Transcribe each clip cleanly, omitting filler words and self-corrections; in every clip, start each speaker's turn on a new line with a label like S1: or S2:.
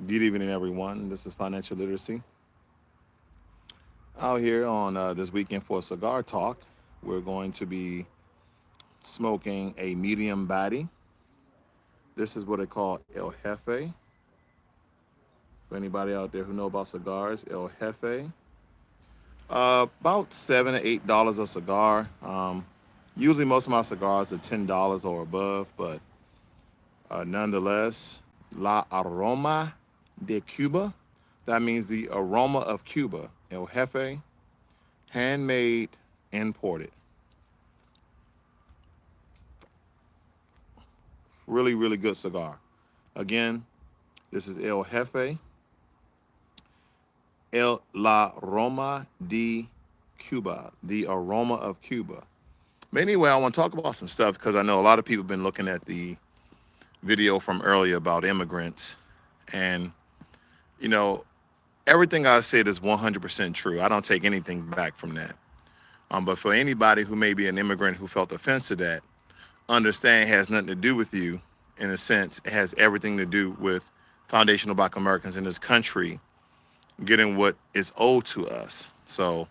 S1: Good evening, everyone. This is Financial Literacy. Out here on this weekend for a cigar talk, we're going to be smoking a medium body. This is what they call El Jefe. For anybody out there who know about cigars, El Jefe. About $7 to $8 a cigar. Usually, most of my cigars are $10 or above, but nonetheless, La Aroma de Cuba. That means the aroma of Cuba. El Jefe, handmade, imported. Really, really good cigar. Again, this is El Jefe, La Roma de Cuba, the aroma of Cuba. But anyway, I want to talk about some stuff because I know a lot of people have been looking at the video from earlier about immigrants. And, you know, everything I said is 100% true. I don't take anything back from that. But for anybody who may be an immigrant who felt offense to that, understand it has nothing to do with you. In a sense, it has everything to do with foundational Black Americans in this country getting what is owed to us. So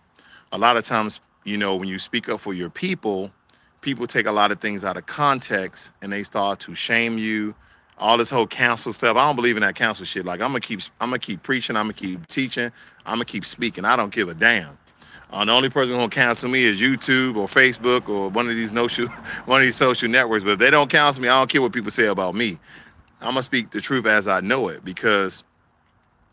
S1: a lot of times, when you speak up for your people take a lot of things out of context and they start to shame you. All this whole council stuff. I don't believe in that council shit. Like I'm gonna keep preaching, I'm gonna keep teaching, I'm gonna keep speaking. I don't give a damn. The only person who's gonna cancel me is YouTube or Facebook or one of these one of these social networks. But if they don't cancel me, I don't care what people say about me. I'm gonna speak the truth as I know it because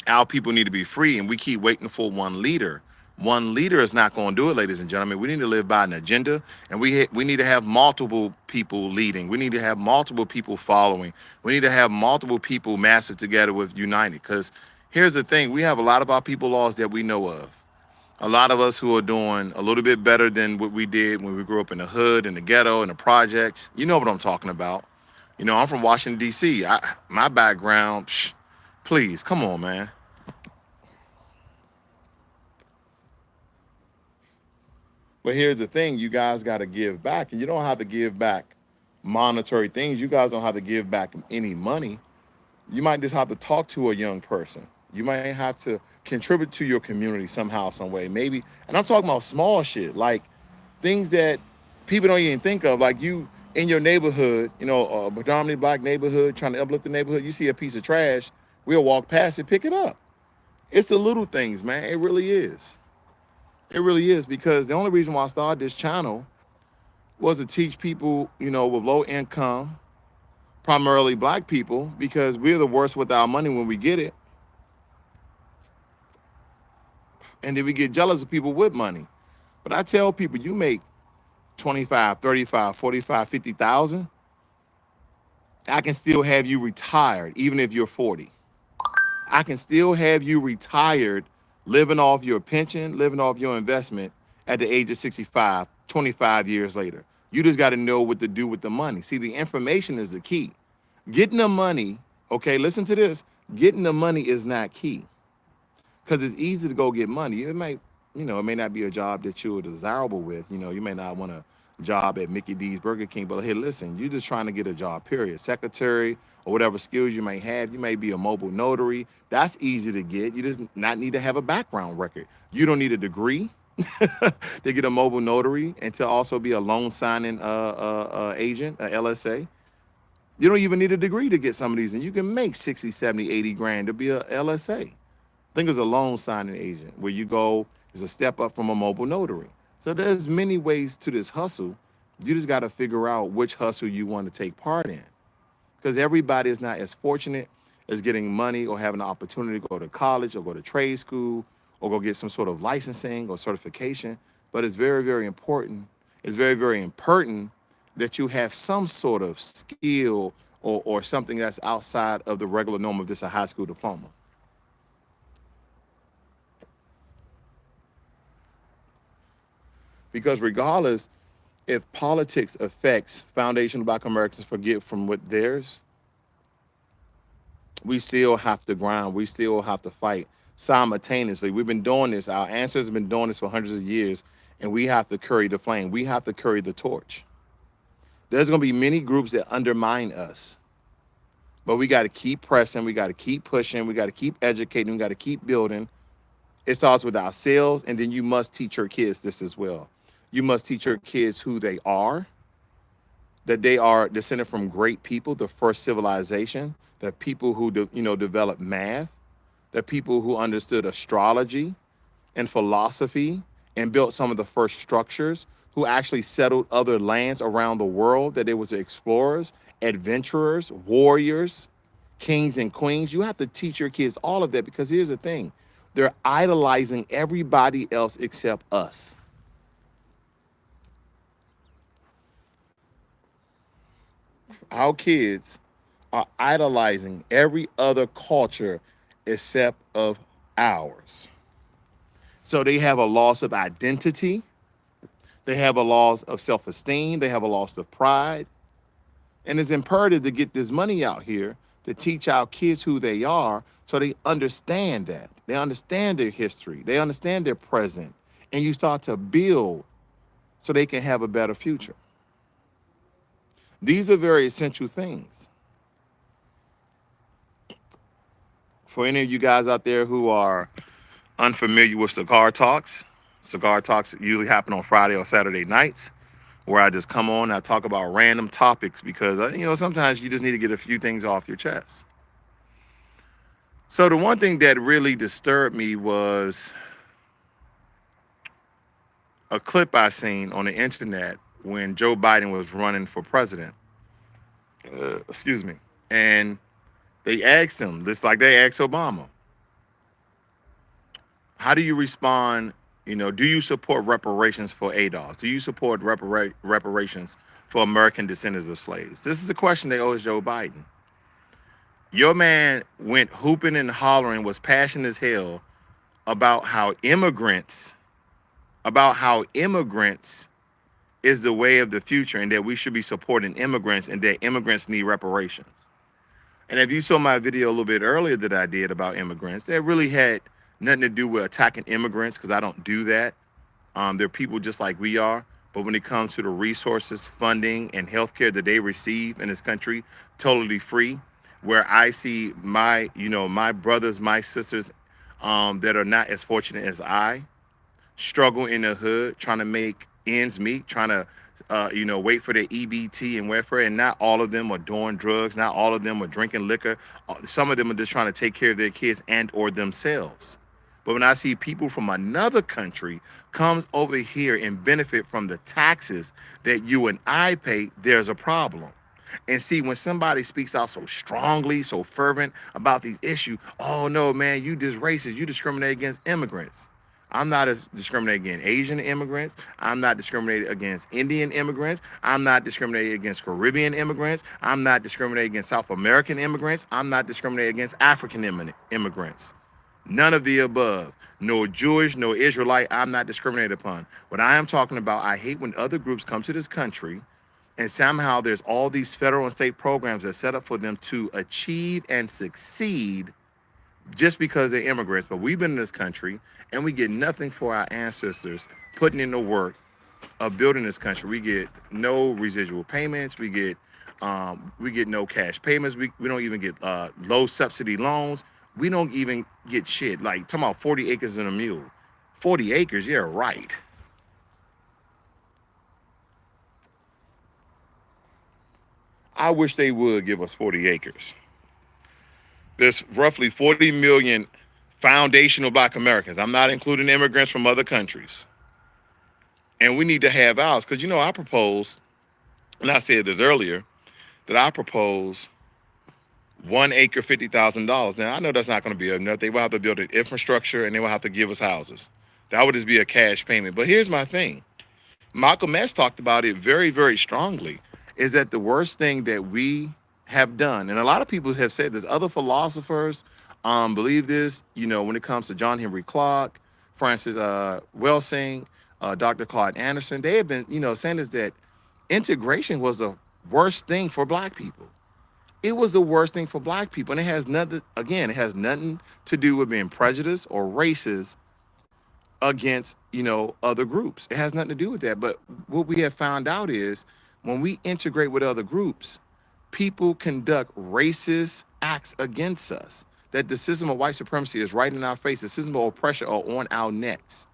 S1: our people need to be free, and we keep waiting for one leader. One leader is not going to do it, ladies and gentlemen. We need to live by an agenda, and we need to have multiple people leading. We need to have multiple people following. We need to have multiple people massive together with united. Because here's the thing: we have a lot of our people lost that we know of. A lot of us who are doing a little bit better than what we did when we grew up in the hood, in the ghetto, in the projects. You know what I'm talking about. I'm from Washington, D.C. My background, please, come on, man. But here's the thing, you guys got to give back, and you don't have to give back monetary things. You guys don't have to give back any money. You might just have to talk to a young person. You might have to contribute to your community somehow, some way, maybe. And I'm talking about small shit, like things that people don't even think of. Like you in your neighborhood, a predominantly Black neighborhood, trying to uplift the neighborhood. You see a piece of trash, we'll walk past it, pick it up. It's the little things, man. It really is. It really is, because the only reason why I started this channel was to teach people, with low income, primarily Black people, because we're the worst with our money when we get it. And then we get jealous of people with money. But I tell people, you make 25, 35, 45, 50,000, I can still have you retired, even if you're 40. I can still have you retired, living off your pension, living off your investment at the age of 65, 25 years later. You just got to know what to do with the money. See, the information is the key. Getting the money, okay, listen to this. Getting the money is not key, because it's easy to go get money. It may not be a job that you're desirable with. You may not want a job at Mickey D's Burger King, but hey, listen, you're just trying to get a job, period. Secretary or whatever skills you may have. You may be a mobile notary. That's easy to get. You just not need to have a background record. You don't need a degree to get a mobile notary and to also be a loan signing agent, a LSA. You don't even need a degree to get some of these, and you can make 60, 70, 80 grand to be a LSA. Think it's a loan signing agent where you go is a step up from a mobile notary. So there's many ways to this hustle. You just got to figure out which hustle you want to take part in, because everybody is not as fortunate as getting money or having the opportunity to go to college or go to trade school or go get some sort of licensing or certification. But it's very, very important. It's very, very important that you have some sort of skill or something that's outside of the regular norm of just a high school diploma. Because regardless if politics affects foundational Black Americans forget from what theirs, we still have to grind. We still have to fight simultaneously. We've been doing this. Our ancestors have been doing this for hundreds of years, and we have to carry the flame. We have to carry the torch. There's going to be many groups that undermine us. But we got to keep pressing. We got to keep pushing. We got to keep educating. We got to keep building. It starts with ourselves, and then you must teach your kids this as well. You must teach your kids who they are, that they are descended from great people, the first civilization, the people who developed math, the people who understood astrology and philosophy and built some of the first structures, who actually settled other lands around the world, that they was explorers, adventurers, warriors, kings and queens. You have to teach your kids all of that, because here's the thing. They're idolizing everybody else except us. Our kids are idolizing every other culture except of ours. So they have a loss of identity. They have a loss of self-esteem. They have a loss of pride. And it's imperative to get this money out here to teach our kids who they are, so they understand that. They understand their history. They understand their present. And you start to build so they can have a better future. These are very essential things. For any of you guys out there who are unfamiliar with cigar talks usually happen on Friday or Saturday nights, where I just come on and I talk about random topics, because sometimes you just need to get a few things off your chest. So the one thing that really disturbed me was a clip I seen on the internet when Joe Biden was running for president. Excuse me. And they asked him, just like they asked Obama, how do you respond? Do you support reparations for ADOS? Do you support reparations for American descendants of slaves? This is a question they owe Joe Biden. Your man went hooping and hollering, was passionate as hell about how immigrants is the way of the future, and that we should be supporting immigrants, and that immigrants need reparations. And if you saw my video a little bit earlier that I did about immigrants, that really had nothing to do with attacking immigrants, because I don't do that. They're people just like we are. But when it comes to the resources, funding, and healthcare that they receive in this country, totally free, where I see my brothers, my sisters that are not as fortunate as I, struggle in the hood, trying to make ends meet, trying to, wait for their EBT and welfare. And not all of them are doing drugs. Not all of them are drinking liquor. Some of them are just trying to take care of their kids and or themselves. But when I see people from another country comes over here and benefit from the taxes that you and I pay, there's a problem. And see, when somebody speaks out so strongly, so fervent about these issues, oh no, man, you just racist, you discriminate against immigrants. I'm not discriminating against Asian immigrants. I'm not discriminating against Indian immigrants. I'm not discriminating against Caribbean immigrants. I'm not discriminating against South American immigrants. I'm not discriminating against African immigrants. None of the above. No Jewish, no Israelite, I'm not discriminated upon. What I am talking about, I hate when other groups come to this country and somehow there's all these federal and state programs that set up for them to achieve and succeed just because they're immigrants. But we've been in this country and we get nothing for our ancestors putting in the work of building this country. We get no residual payments. We get no cash payments. We don't even get low subsidy loans. We don't even get shit. Like, talking about 40 acres and a mule. 40 acres, yeah, right. I wish they would give us 40 acres. There's roughly 40 million foundational Black Americans. I'm not including immigrants from other countries. And we need to have ours. Because, I propose, and I said this earlier, that I propose 1 acre, $50,000. Now, I know that's not going to be enough. They will have to build an infrastructure and they will have to give us houses. That would just be a cash payment. But here's my thing. Malcolm X talked about it very, very strongly, is that the worst thing that we have done, and a lot of people have said this, other philosophers believe this, when it comes to John Henry Clark, Francis Welsing, Dr. Claude Anderson, they have been, saying this, that integration was the worst thing for Black people. It was the worst thing for Black people. And it has nothing to do with being prejudiced or racist against, other groups. It has nothing to do with that. But what we have found out is when we integrate with other groups, people conduct racist acts against us. That the system of white supremacy is right in our face. The system of oppression are on our necks.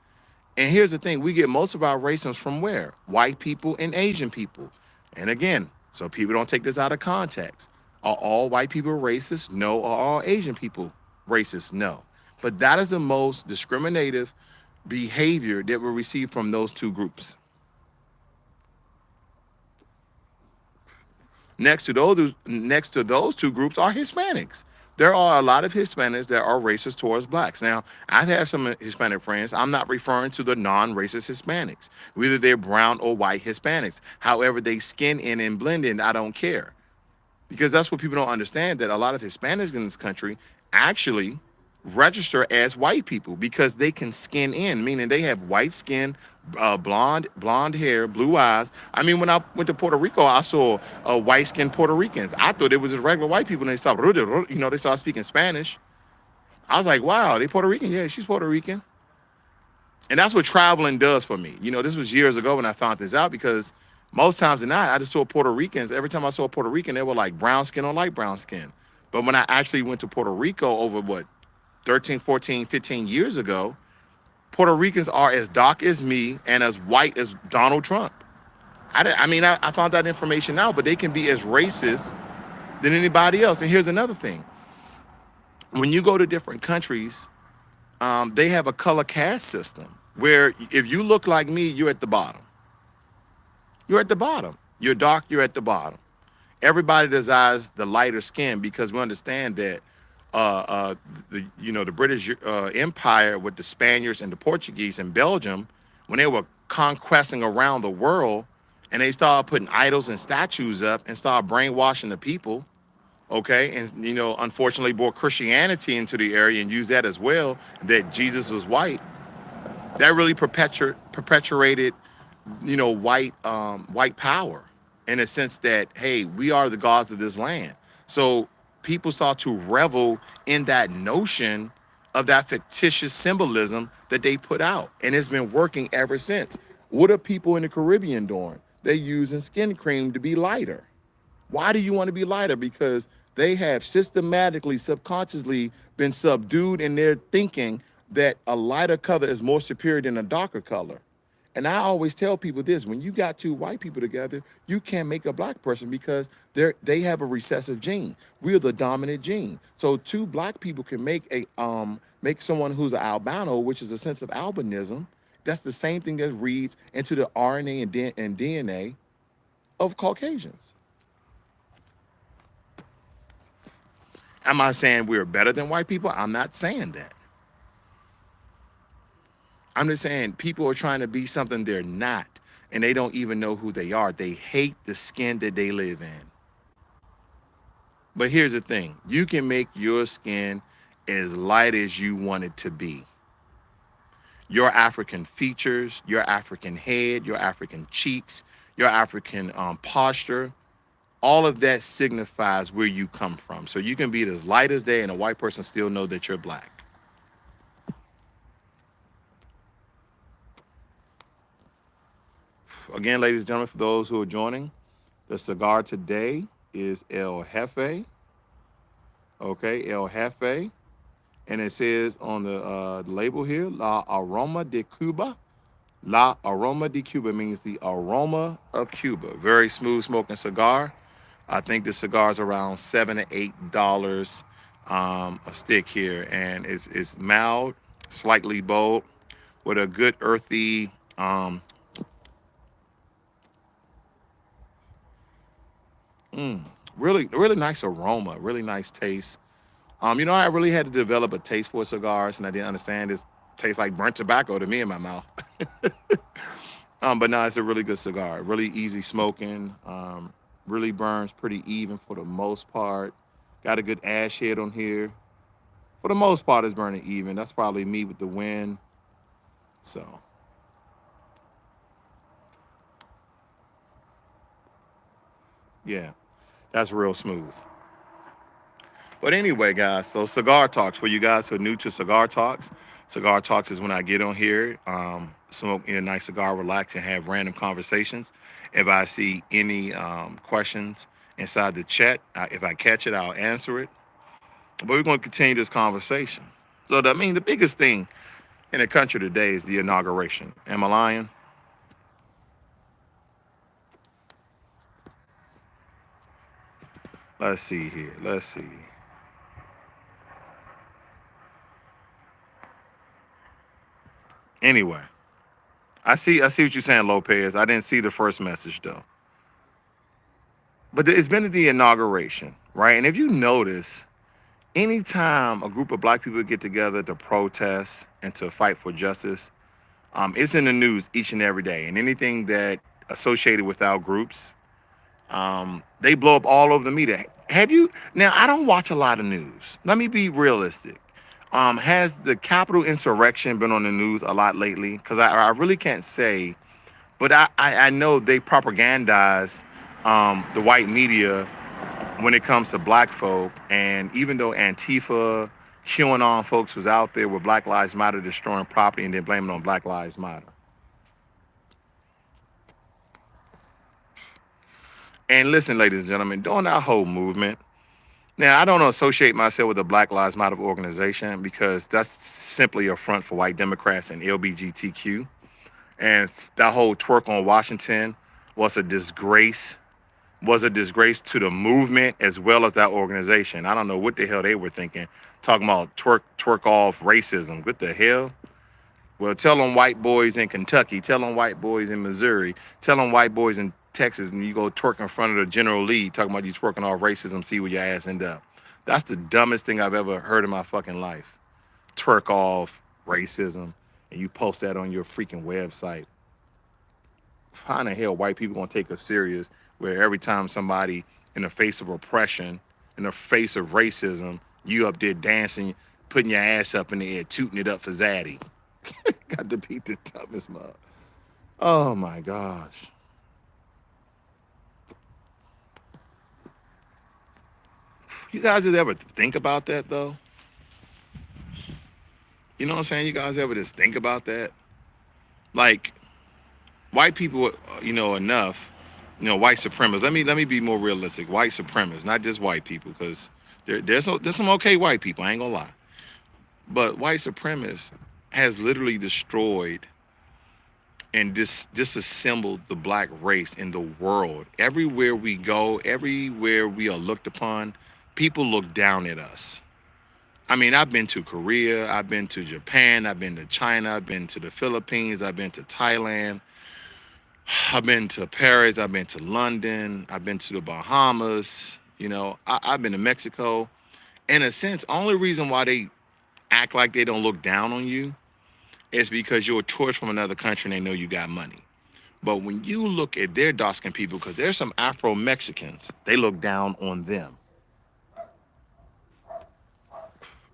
S1: And here's the thing, we get most of our racism from where? White people and Asian people. And again, so people don't take this out of context. Are all white people racist? No. Are all Asian people racist? No. But that is the most discriminative behavior that we receive from those two groups. Next to those two groups are Hispanics. There are a lot of Hispanics that are racist towards blacks. Now, I've had some Hispanic friends. I'm not referring to the non-racist Hispanics. Whether they're brown or white Hispanics. However, they skin in and blend in, I don't care. Because that's what people don't understand, that a lot of Hispanics in this country actually register as white people because they can skin in, meaning they have white skin, blonde hair, blue eyes. I mean, when I went to Puerto Rico, I saw white skinned Puerto Ricans. I thought it was just regular white people, and they started speaking Spanish. I was like, wow, they Puerto Rican? Yeah, she's Puerto Rican. And that's what traveling does for me. This was years ago when I found this out, because most times than not, I just saw Puerto Ricans. Every time I saw a Puerto Rican, they were like brown skin or light brown skin. But when I actually went to Puerto Rico over 13, 14, 15 years ago, Puerto Ricans are as dark as me and as white as Donald Trump. I found that information out, but they can be as racist than anybody else. And here's another thing. When you go to different countries, they have a color caste system where if you look like me, you're at the bottom. You're at the bottom. You're dark, you're at the bottom. Everybody desires the lighter skin because we understand that the British Empire with the Spaniards and the Portuguese and Belgium, when they were conquesting around the world, and they started putting idols and statues up and started brainwashing the people, okay, and unfortunately brought Christianity into the area and used that as well, that Jesus was white. That really perpetuated white power, in a sense that, hey, we are the gods of this land. So people start to revel in that notion of that fictitious symbolism that they put out. And it's been working ever since. What are people in the Caribbean doing? They're using skin cream to be lighter. Why do you want to be lighter? Because they have systematically, subconsciously been subdued in their thinking that a lighter color is more superior than a darker color. And I always tell people this: when you got two white people together, you can't make a black person because they have a recessive gene. We're the dominant gene. So two black people can make someone who's an albino, which is a sense of albinism. That's the same thing that reads into the RNA and DNA of Caucasians. Am I saying we're better than white people? I'm not saying that. I'm just saying people are trying to be something they're not, and they don't even know who they are. They hate the skin that they live in. But here's the thing. You can make your skin as light as you want it to be. Your African features, your African head, your African cheeks, your African posture, all of that signifies where you come from. So you can be as light as day and a white person still know that you're black. Again, ladies and gentlemen, for those who are joining, the cigar today is El Jefe. Okay, El Jefe. And it says on the label here, La Aroma de Cuba. La Aroma de Cuba means the aroma of Cuba. Very smooth smoking cigar. I think the cigar is around $7 to $8 a stick here. And it's mild, slightly bold, with a good earthy really, really nice aroma, really nice taste. I really had to develop a taste for cigars, and I didn't understand it tastes like burnt tobacco to me in my mouth. But no, it's a really good cigar, really easy smoking, really burns pretty even for the most part. Got a good ash head on here. For the most part, it's burning even. That's probably me with the wind. So, yeah, that's real smooth. But anyway, guys, so Cigar Talks, for you guys who are new to Cigar Talks. Cigar Talks is when I get on here, smoke a nice cigar, relax, and have random conversations. If I see any questions, inside the chat. If I catch it, I'll answer it. But we're going to continue this conversation. So, I mean, the biggest thing in the country today is the inauguration. Am I lying? Let's see here. Let's see. Anyway, I see what you're saying, Lopez. I didn't see the first message though. But it's been the inauguration, right? And if you notice, anytime a group of black people get together to protest and to fight for justice, it's in the news each and every day. And anything that associated with our groups, they blow up all over the media. Have you now? I don't watch a lot of news. Let me be realistic. Has the Capitol insurrection been on the news a lot lately? Because I really can't say, but I know they propagandize the white media when it comes to black folk. And even though Antifa, QAnon folks was out there with Black Lives Matter destroying property and then blaming it on Black Lives Matter. And listen, ladies and gentlemen, during that whole movement, now I don't associate myself with the Black Lives Matter organization because that's simply a front for white Democrats and LBGTQ. And that whole twerk on Washington was a disgrace, to the movement as well as that organization. I don't know what the hell they were thinking, talking about twerk off racism. What the hell? Well, tell them white boys in Kentucky, tell them white boys in Missouri, tell them white boys in Texas, and you go twerk in front of the General Lee, talking about you twerking off racism, see where your ass end up. That's the dumbest thing I've ever heard in my fucking life. Twerk off racism, and you post that on your freaking website. How in the hell white people gonna take us serious where every time somebody in the face of oppression, in the face of racism, you up there dancing, putting your ass up in the air, tooting it up for Zaddy. Got to beat the dumbest mug. Oh my gosh. You guys just ever think about that though? You know what I'm saying? You guys ever just think about that? Like white people, enough, white supremacists. Let me be more realistic. White supremacists, not just white people, because there's some okay white people. I ain't gonna lie, but white supremacists has literally destroyed and disassembled the black race in the world. Everywhere we go, everywhere we are looked upon, people look down at us. I mean, I've been to Korea, I've been to Japan, I've been to China, I've been to the Philippines, I've been to Thailand, I've been to Paris, I've been to London, I've been to the Bahamas, I've been to Mexico. In a sense, only reason why they act like they don't look down on you is because you're a tourist from another country and they know you got money. But when you look at their dark-skinned people, because there's some Afro-Mexicans, they look down on them.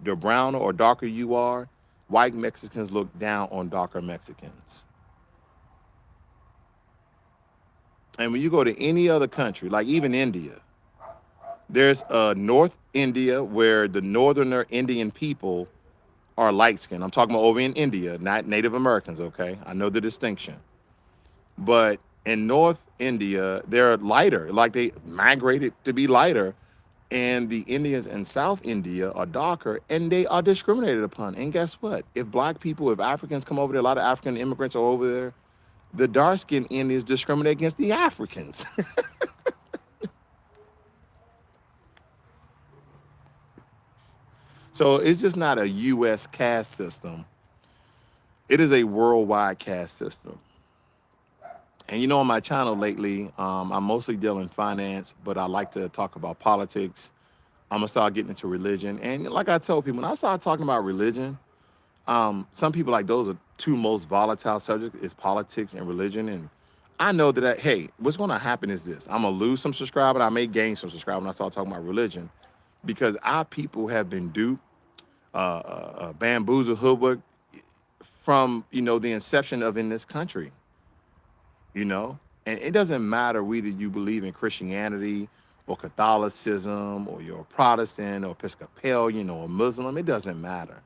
S1: The browner or darker you are, white Mexicans look down on darker Mexicans. And when you go to any other country, like even India, there's North India where the northerner Indian people are light skinned. I'm talking about over in India, not Native Americans, okay? I know the distinction. But in North India, they're lighter, like they migrated to be lighter. And the Indians in South India are darker and they are discriminated upon. And guess what? If black people, if Africans come over there, a lot of African immigrants are over there, the dark-skinned Indians discriminate against the Africans. So it's just not a U.S. caste system. It is a worldwide caste system. And on my channel lately, I'm mostly dealing finance, but I like to talk about politics. I'm gonna start getting into religion. And like I tell people, when I start talking about religion, some people like those are two most volatile subjects is politics and religion. And I know that, hey, what's gonna happen is this. I'm gonna lose some subscribers. I may gain some subscribers when I start talking about religion because our people have been duped, bamboozled, hoodwinked from, the inception of in this country. And it doesn't matter whether you believe in Christianity or Catholicism or you're a Protestant or Episcopalian or a Muslim. It doesn't matter.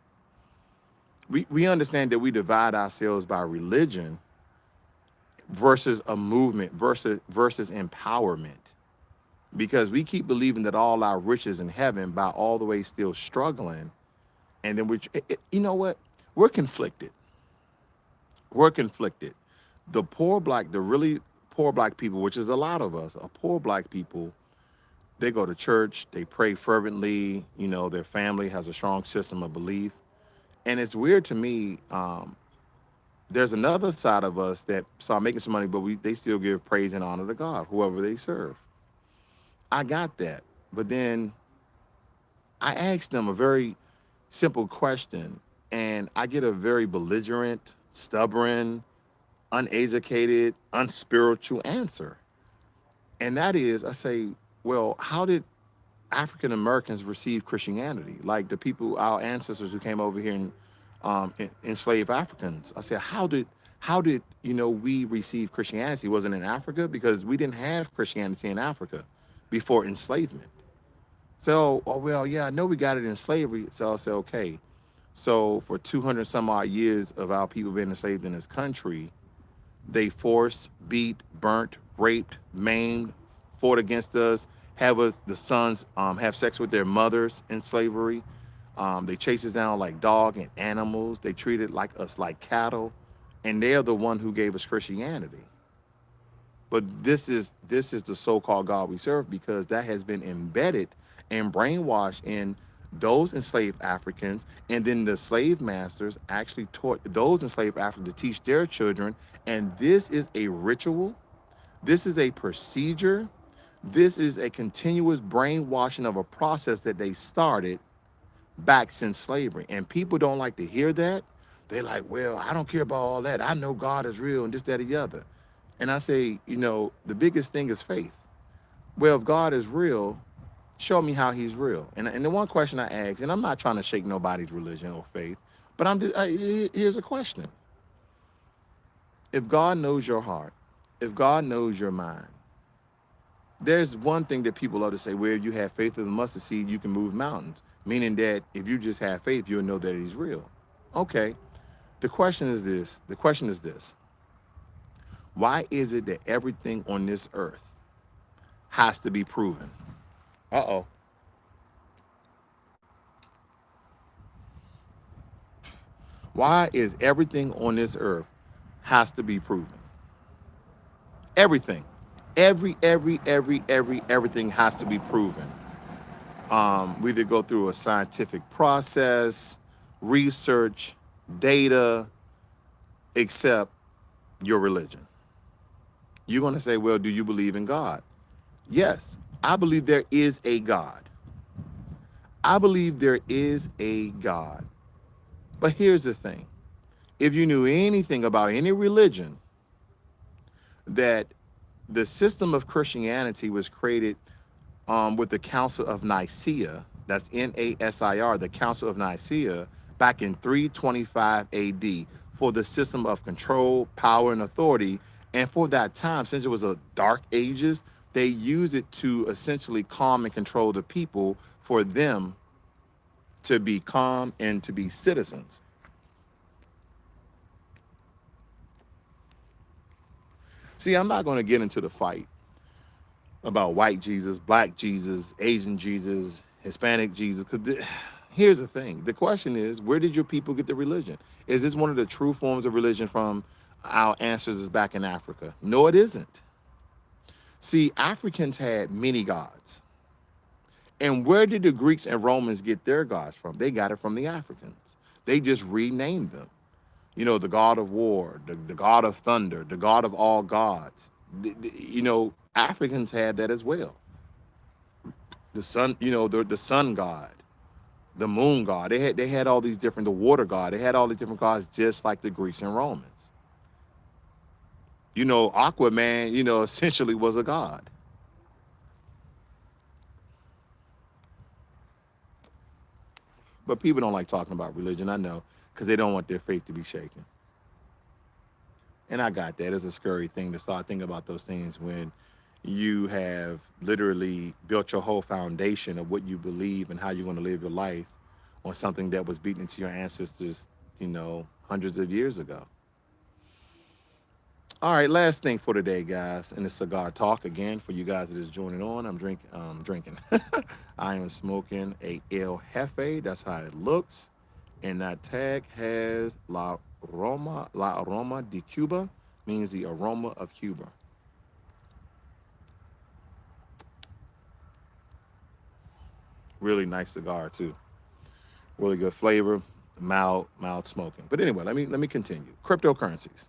S1: We understand that we divide ourselves by religion versus a movement versus empowerment. because we keep believing that all our riches in heaven by all the way still struggling. And then you know what? We're conflicted. We're conflicted. The poor black, the really poor black people, which is a lot of us, are poor black people. They go to church, they pray fervently. You know, their family has a strong system of belief. And it's weird to me. There's another side of us that start making some money, but they still give praise and honor to God, whoever they serve. I got that. But then I asked them a very simple question, and I get a very belligerent, stubborn, uneducated, unspiritual answer. And that is, I say, well, how did African Americans receive Christianity? Like the people, our ancestors who came over here and enslaved Africans. I said, how did we receive Christianity? Was it in Africa? Because we didn't have Christianity in Africa before enslavement. So, oh well, yeah, I know we got it in slavery. So I said, okay. So for 200 some odd years of our people being enslaved in this country, they forced, beat, burnt, raped, maimed, fought against us, have us, the sons, have sex with their mothers in slavery. They chased us down like dog and animals. They treated like us like cattle, and they're the one who gave us Christianity. But this is the so-called God we serve because that has been embedded and brainwashed in those enslaved Africans, and then the slave masters actually taught those enslaved Africans to teach their children. And this is a ritual. This is a procedure. This is a continuous brainwashing of a process that they started back since slavery. And people don't like to hear that. They're like, well, I don't care about all that. I know God is real and this, that, and the other. And I say, the biggest thing is faith. Well, if God is real, show me how he's real. And the one question I ask, and I'm not trying to shake nobody's religion or faith, but here's a question. If God knows your heart, if God knows your mind, there's one thing that people love to say, where you have faith of the mustard seed, you can move mountains, meaning that if you just have faith, you'll know that he's real. Okay. The question is this. Why is it that everything on this earth has to be proven? Uh-oh. Why is everything on this earth has to be proven? Everything. Everything has to be proven. We either go through a scientific process, research, data, except your religion. You're going to say, well, do you believe in God? Yes, I believe there is a God. I believe there is a God. But here's the thing. If you knew anything about any religion, that the system of Christianity was created with the Council of Nicaea, that's Nasir, the Council of Nicaea, back in 325 AD, for the system of control, power, and authority. And for that time, since it was a dark ages, they used it to essentially calm and control the people for them to be calm and to be citizens. See, I'm not going to get into the fight about white Jesus, black Jesus, Asian Jesus, Hispanic Jesus. Because here's the thing. The question is, where did your people get the religion? Is this one of the true forms of religion from our ancestors back in Africa? No, it isn't. See, Africans had many gods. And where did the Greeks and Romans get their gods from? They got it from the Africans. They just renamed them. The god of war, the god of thunder, the god of all gods. Africans had that as well. The sun, the sun god, the moon god. They had all these different, the water god. They had all these different gods just like the Greeks and Romans. Aquaman, essentially was a god. But people don't like talking about religion, I know, because they don't want their faith to be shaken. And I got that. It's a scary thing to start thinking about those things when you have literally built your whole foundation of what you believe and how you're going to live your life on something that was beaten into your ancestors, hundreds of years ago. All right, last thing for today, guys, in the cigar talk again for you guys that is joining on. I'm drinking. I am smoking a El Jefe. That's how it looks, and that tag has La Aroma de Cuba, means the aroma of Cuba. Really nice cigar too. Really good flavor, mild smoking. But anyway, let me continue. Cryptocurrencies.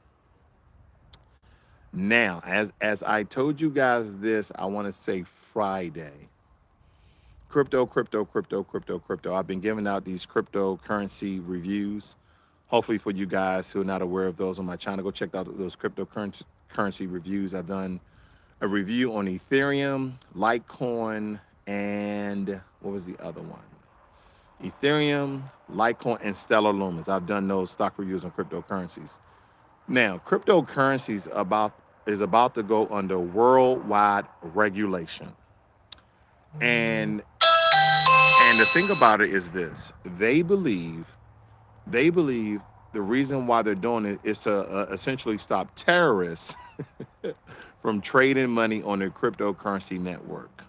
S1: Now, as I told you guys this, I want to say Friday. Crypto. I've been giving out these cryptocurrency reviews. Hopefully, for you guys who are not aware of those on my channel, go check out those cryptocurrency reviews. I've done a review on Ethereum, Litecoin, and what was the other one? Ethereum, Litecoin, and Stellar Lumens. I've done those stock reviews on cryptocurrencies. Now, cryptocurrencies is about to go under worldwide regulation. And the thing about it is this: they believe the reason why they're doing it is to essentially stop terrorists from trading money on their cryptocurrency network.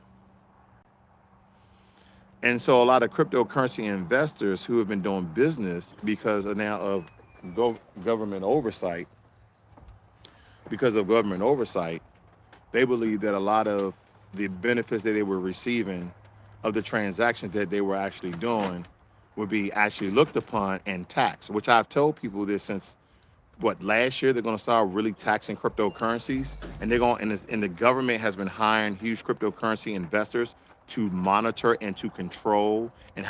S1: And so a lot of cryptocurrency investors who have been doing business because of now of government oversight, they believe that a lot of the benefits that they were receiving of the transactions that they were actually doing would be actually looked upon and taxed, which I've told people this since last year. They're going to start really taxing cryptocurrencies, and the government has been hiring huge cryptocurrency investors to monitor and to control and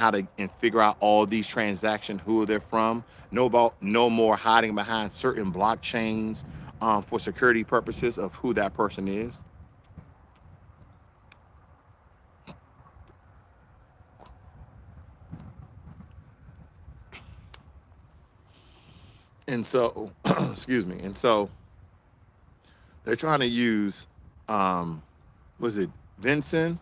S1: figure out all these transactions, who they're from. No more hiding behind certain blockchains for security purposes of who that person is. And so, excuse me. And so they're trying to use, was it Vincent?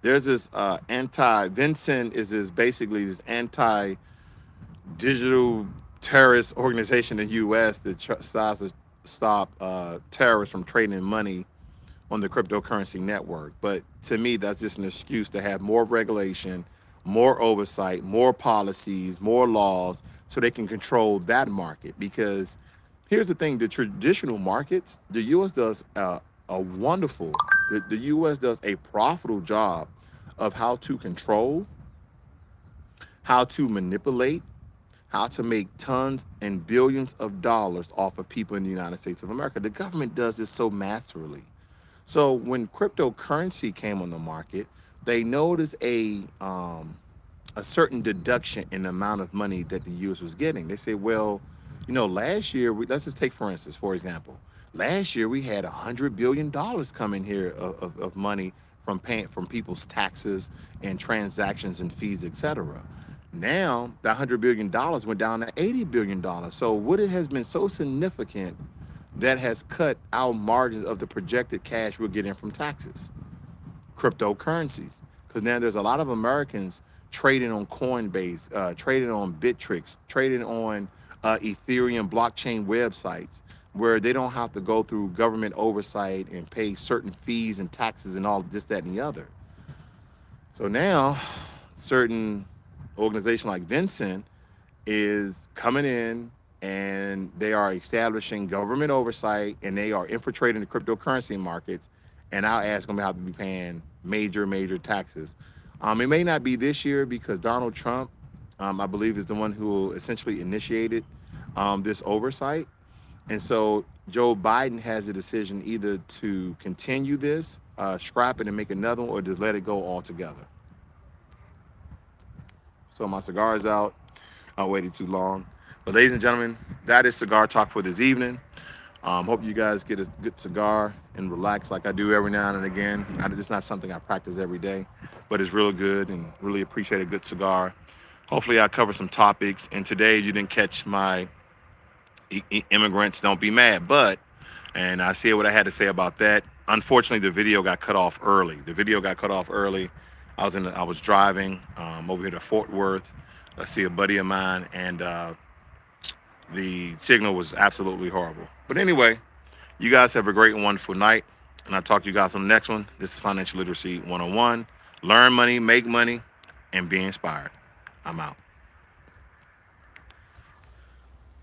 S1: There's this Vincent is basically this anti-digital terrorist organization in the U.S. that tries to stop terrorists from trading money on the cryptocurrency network. But to me, that's just an excuse to have more regulation, more oversight, more policies, more laws, so they can control that market. Because here's the thing: the traditional markets, the U.S. does the U.S. does a profitable job of how to control, how to manipulate, how to make tons and billions of dollars off of people in the United States of America. The government does this so masterfully. So when cryptocurrency came on the market, they noticed a certain deduction in the amount of money that the U.S. was getting. They say, well, last year, let's just take, for example, last year we had $100 billion come in here of money from people's taxes and transactions and fees, etc. Now, that $100 billion went down to $80 billion. So what it has been so significant that has cut our margins of the projected cash we're getting from taxes, cryptocurrencies. Because now there's a lot of Americans trading on Coinbase, trading on Bittrex, trading on Ethereum blockchain websites where they don't have to go through government oversight and pay certain fees and taxes and all this, that, and the other. So now, certain organization like Vincent is coming in and they are establishing government oversight and they are infiltrating the cryptocurrency markets, and our ass gonna have to be paying major taxes. It may not be this year because Donald Trump, I believe, is the one who essentially initiated this oversight. And so Joe Biden has a decision either to continue this, scrap it and make another one, or just let it go altogether. So my cigar is out. I waited too long. But ladies and gentlemen, that is Cigar Talk for this evening. Hope you guys get a good cigar and relax like I do every now and again. It's not something I practice every day, but it's real good and really appreciate a good cigar. Hopefully I cover some topics. And today you didn't catch my immigrants, don't be mad, and I see what I had to say about that. Unfortunately, the video got cut off early. I was driving over here to Fort Worth. I see a buddy of mine, and The signal was absolutely horrible. But anyway, you guys have a great and wonderful night. And I'll talk to you guys on the next one. This is Financial Literacy 101. Learn money, make money, and be inspired. I'm out.